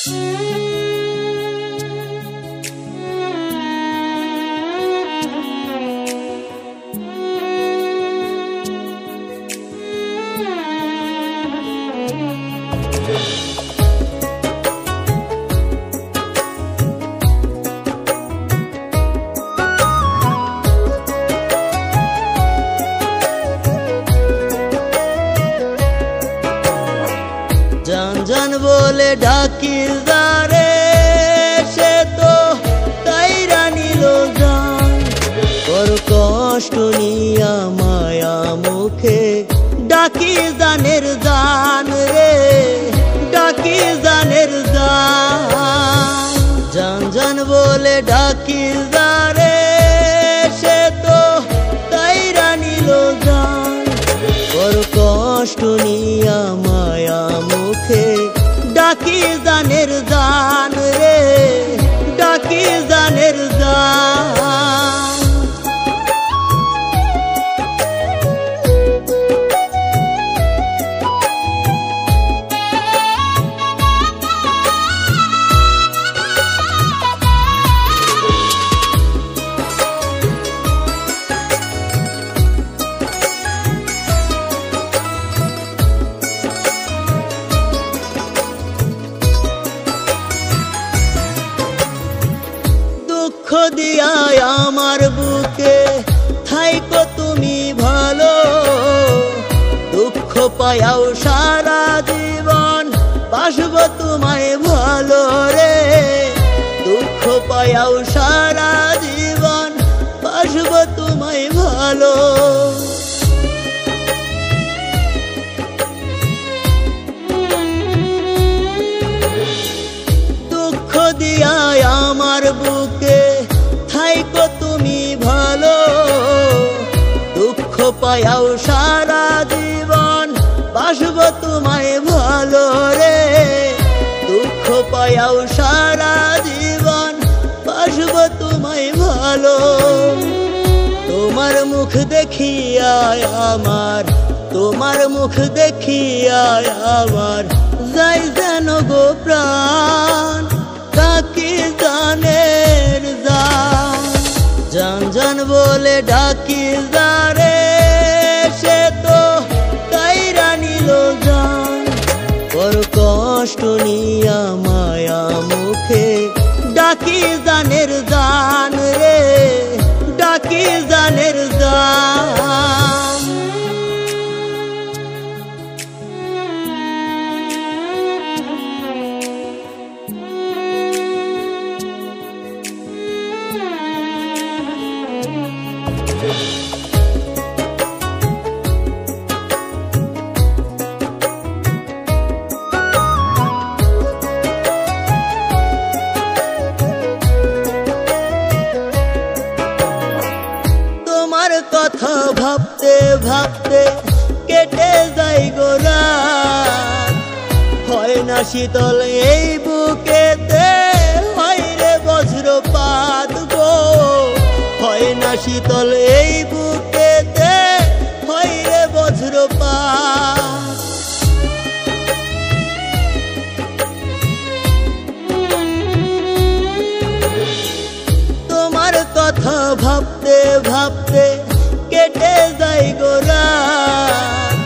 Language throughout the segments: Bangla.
জান জান বলে ডাকি যারে সে তো কাইরা নিল জান। বড় কষ্ট নিয়া মায়া মুখে ডাকি জানের জান রে, ডাকি জানের জান। জান জান বলে ডাকি যারে সে তো কাইরা নিল জান। বড় কষ্ট নিয়া মায়া মুখে ডাকি জানের জান রে, ডাকি জানের জান। দুঃখ দিয়া আমার বুকে থাইকো তুমি ভালো, দুঃখ পায়াও সারা জীবন বাসব তোমায় ভালো রে। দুঃখ পায়াও সারা জীবন বাসব তোমায় ভালো। দুঃখ দিয়া আমার বুকে থাইকো তুমি ভালো, দুঃখ পায়াও সারা জীবন বাসব তোমায় ভালো রে। দুঃখ পায়াও সারা জীবন বাসব তোমায় ভালো। তোমার মুখ দেখিয়া আমার, তোমার মুখ দেখিয়া আমার যাই যেন গো প্রাণ, ডাকি জানের জান। জান জান বলে ডাকি যারে সে তো কাইরা নিল জান। বড় কষ্ট নিয়া মায়া মুখে ডাকি জানের জান রে, ডাকি জানের জান। তোমার কথা ভাবতে ভাবতে কেটে যাই গো রাত। হয় না শীতল এই বুকেতে, হয় রে বজ্রপাত গো। হয় না শীতল এই বুকেতে, হয় রে বজ্রপাত। তোমার কথা ভাবতে ভাবতে কেটে যাই গো রাত।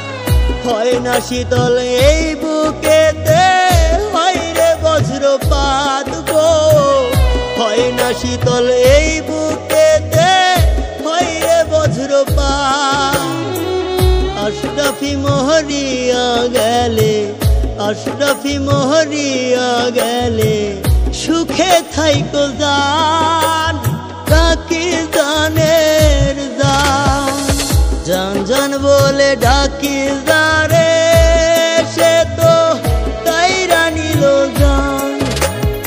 হয় না শীতল এই বুকেতে, হয় রে বজ্রপাত গো। হয় না শীতল এই বুকেতে, হয় রে বজ্রপাত। আশরাফি মহরিয়া গেলে, আশরাফি মহরিয়া গেলে সুখে থাইকো জান, ডাকি জানের জান। জান জান বলে ডাকি যারে সে তো কাইরা নিল জান।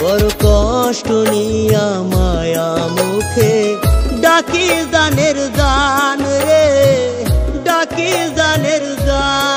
বড় কষ্ট নিয়া মায়া মুখে ডাকি জানের জান রে, ডাকি জানের জান।